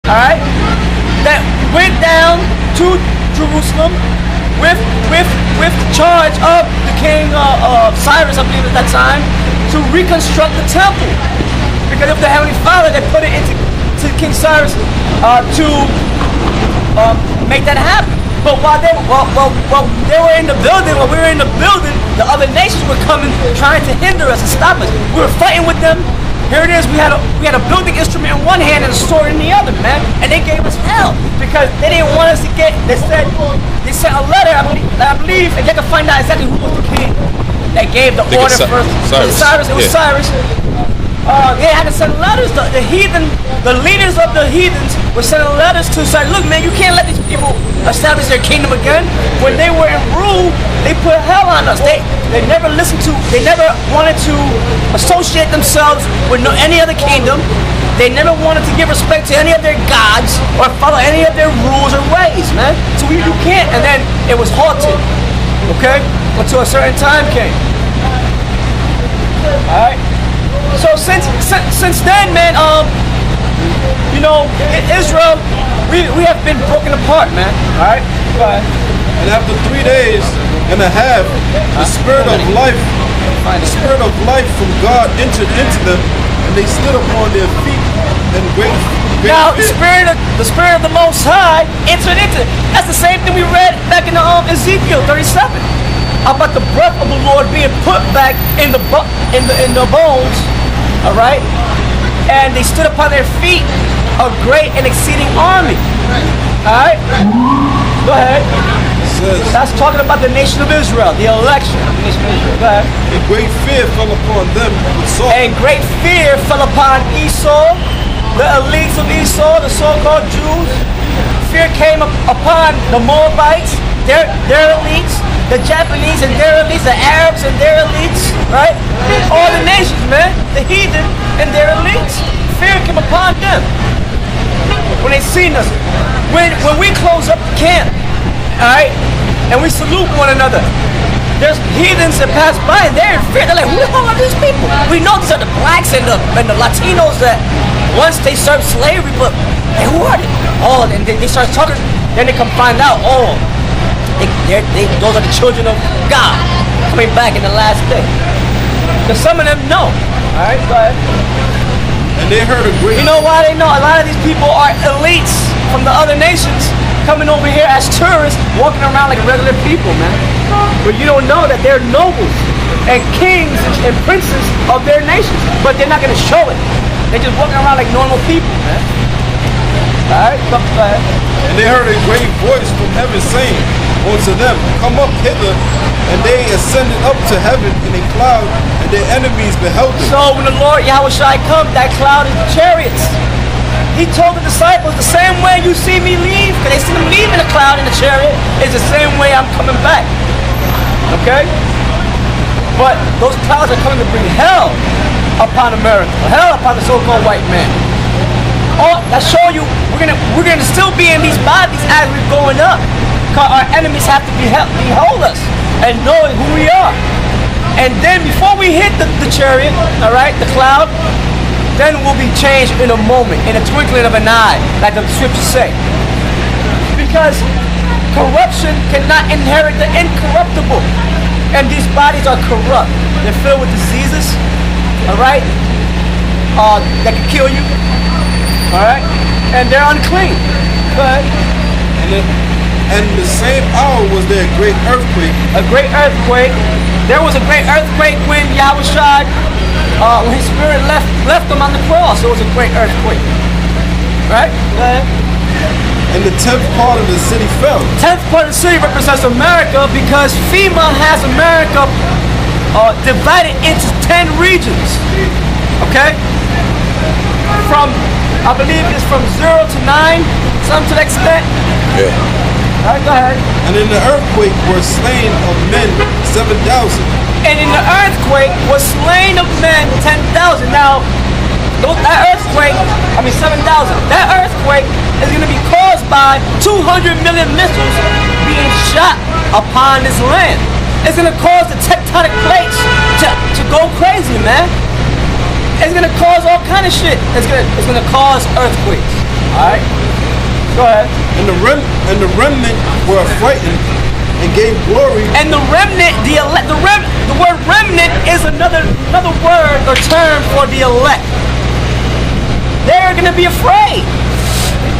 Alright? That went down to Jerusalem with charge of the king Cyrus, I believe at that time, to reconstruct the temple. Because of the Heavenly Father, they put it into King Cyrus to make that happen. But while they were in the building, while we were in the building, the other nations were coming, trying to hinder us and stop us. We were fighting with them. Here it is. We had a building instrument in one hand and a sword in the other, man. And they gave us hell because they didn't want us to get. They sent a letter, I believe, and they could find out exactly who was the king that gave the order first. Cyrus. It was Cyrus. They had to send letters. The heathen, the leaders of the heathens were sending letters to say, look, man, you can't let these people establish their kingdom again. When they were in rule, they put hell on us. They never listened to, they never wanted to associate themselves with any other kingdom. They never wanted to give respect to any of their gods or follow any of their rules or ways, man. So you can't. And then it was halted, okay, until a certain time came. All right. So since then, man, you know, in Israel, we have been broken apart, man. All right. Go ahead. And after 3 days and a half, the spirit of life from God entered into them, and they stood upon their feet and great now the spirit of the Most High entered into. That's the same thing we read back in the Ezekiel 37 about the breath of the Lord being put back in the bones. All right, and they stood upon their feet, a great and exceeding army. All right, go ahead. That's talking about the nation of Israel, the election of the nation of Israel. Go ahead. And great fear fell upon them. And great fear fell upon Esau, the elites of Esau, the so-called Jews. Fear came upon the Moabites, their elites, the Japanese and their elites, the Arabs and their elites, right? All the nations, man, the heathen and their elites. Fear came upon them when they seen us. When we close up the camp, all right, and we salute one another, there's heathens that pass by and they're in fear. They're like, who the hell are these people? We know these are the blacks and the Latinos that once they served slavery, but hey, who are they? Oh, and they start talking, then they come find out, oh, those are the children of God coming back in the last day. Because some of them know. All right, go ahead. And they heard a great. You know why they know? A lot of these people are elites from the other nations coming over here as tourists, walking around like regular people, man. But you don't know that they're nobles and kings and princes of their nations. But they're not going to show it. They're just walking around like normal people, man. All right, go ahead. And they heard a great voice from heaven saying unto them, come up hither. And they ascended up to heaven in a cloud, and their enemies beheld them. So when the Lord Yahweh Shai come, that cloud is the chariots. He told the disciples, the same way you see me leave, because they see him leave in a cloud in a chariot, is the same way I'm coming back. Okay? But those clouds are coming to bring hell upon America, hell upon the so-called white man. Oh, that show you we're gonna still be in these bodies as we're going up. Because our enemies have to behold us and know who we are. And then before we hit the chariot, all right, the cloud, then we'll be changed in a moment, in a twinkling of an eye, like the scriptures say. Because corruption cannot inherit the incorruptible. And these bodies are corrupt. They're filled with diseases, all right, that can kill you, all right, and they're unclean. Go ahead. And the same hour was there a great earthquake. A great earthquake. There was a great earthquake when Yahweh Shai, when his spirit left him on the cross. It was a great earthquake. Right? Go ahead. And the 10th part of the city fell. 10th part of the city represents America because FEMA has America divided into 10 regions. Okay? From, I believe it's from 0 to 9, some to that extent. Yeah. All right, go ahead. And in the earthquake were slain of men 7,000. And in the earthquake was slain of men 10,000. Now, that earthquake, 7,000. That earthquake is going to be caused by 200 million missiles being shot upon this land. It's going to cause the tectonic plates to go crazy, man. It's going to cause all kind of shit. It's going to cause earthquakes. All right. Go ahead. And the remnant were frightened and gave glory. And the remnant, the word remnant is another word or term for the elect. They're gonna be afraid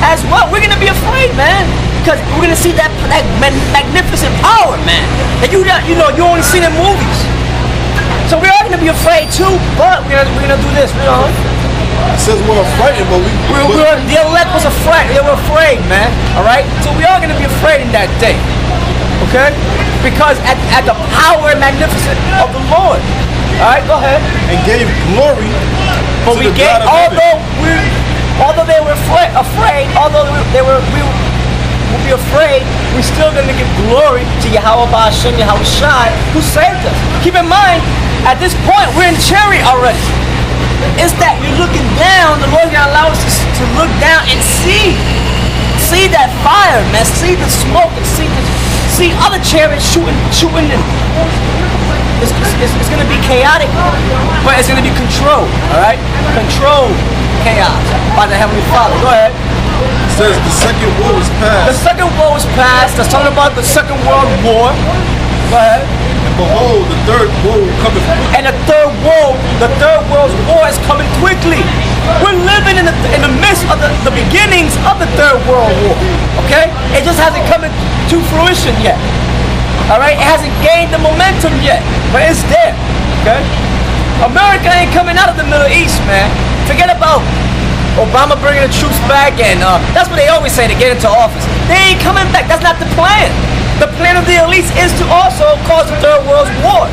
as well. We're gonna be afraid, man, because we're gonna see that magnificent power, man, that you only seen in movies. So we are gonna be afraid too, but we're gonna do this. It says we're frightened, but the elect was afraid. They were afraid, man. All right. So we are gonna be afraid in that day, okay? Because at the power and magnificence of the Lord. All right, go ahead. And gave glory. But we get, although they were afraid, although we will be afraid, we're still gonna give glory to Yahweh Ba'ashem, Yahweh Shai, who saved us. Keep in mind, at this point, we're in chariot already. It's that you're looking down. The Lord's gonna allow us to look down and see that fire, man. See the smoke and see other chariots shooting in. It's gonna be chaotic, but it's gonna be controlled. All right, controlled chaos by the Heavenly Father. Go ahead. It says the second war was past. The second war was past. That's talking about the Second World War. Go ahead. And behold, the third war cometh. And the third world's war is coming quickly. We're living in the midst of the beginnings of the Third World War. Okay, it just hasn't come to fruition yet. All right, it hasn't gained the momentum yet, but it's there. Okay, America ain't coming out of the Middle East, man. Forget about Obama bringing the troops back, and that's what they always say to get into office. They ain't coming back. That's not the plan. The plan of the elites is to also cause the Third World War,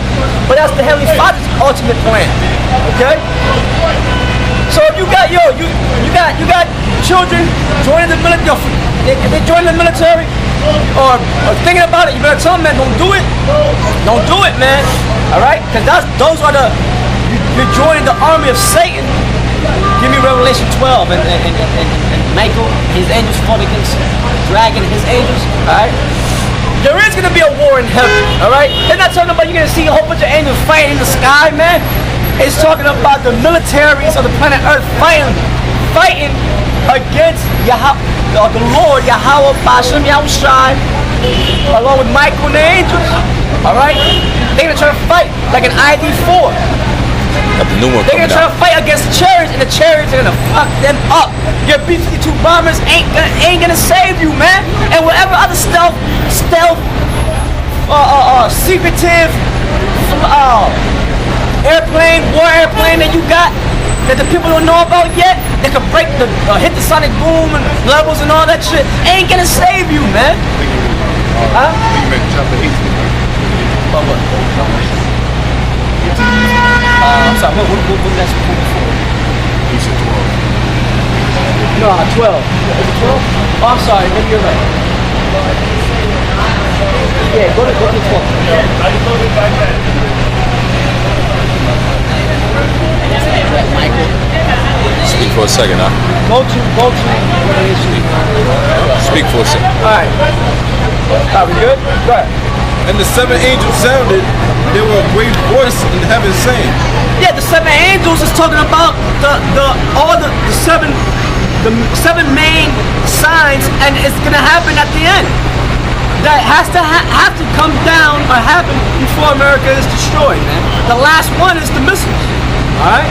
but that's the Heavenly Father's ultimate plan. Okay. So if you got you got children joining the military, if they join the military or thinking about it, you better tell them, man, don't do it. Don't do it, man. All right? Because those are you're joining the army of Satan. Give me Revelation 12 and Michael, his angels fought against the dragon and his angels. All right? There is going to be a war in heaven. All right? They're not talking about you're going to see a whole bunch of angels fighting in the sky, man. It's talking about the militaries of the planet Earth fighting against the Lord, Yahweh Ba'ashem, Yahweh Shai, along with Michael and the angels. All right? They're going to try to fight like an ID4. They're going to try to fight against the chariots, and the chariots are going to fuck them up. Your B-52 bombers ain't going to save you, man. And whatever other stealth, secretive, war airplane that you got that the people don't know about yet, that could hit the sonic boom and levels and all that shit, ain't gonna save you, man. Huh? Chapter 18. What? I'm sorry, what that's before? He said 12. No, 12. Is it 12? Oh, I'm sorry, maybe you're right. Yeah, go to 12. Michael. Speak for a second, huh? Go to. Speak for a second. Alright. Are we good? Go ahead. And the seven angels sounded, there were a great voice in heaven saying. Yeah, the seven angels is talking about the seven main signs, and it's gonna happen at the end. That has to have to come down or happen before America is destroyed, man. The last one is the missiles. Alright?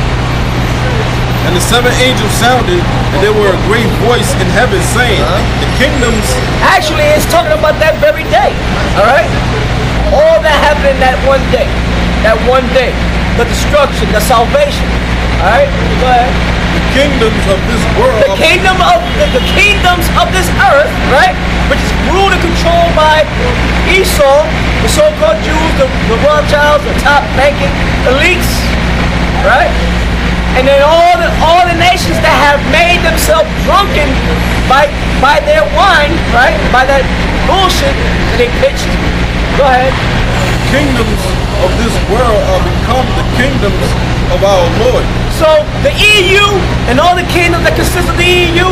And the seven angels sounded, and there were a great voice in heaven saying, the kingdoms. Actually, it's talking about that very day. Alright? All that happened in that one day. That one day. The destruction, the salvation. Alright? Go ahead. The kingdoms of this world. The kingdoms of this earth, right? Which is ruled and controlled by Esau, the so-called Jews, the Rothschilds, the top banking elites, right? And then all the nations that have made themselves drunken by their wine, right? By that bullshit that they pitched. Go ahead. Kingdoms of this world are become the kingdoms of our Lord. So the EU and all the kingdoms that consist of the EU,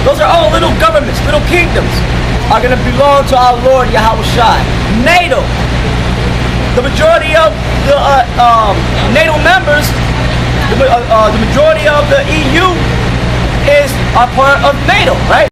those are all little governments, little kingdoms, are going to belong to our Lord Yahweh Shai. NATO, the majority of the NATO members, the majority of the EU are part of NATO, right?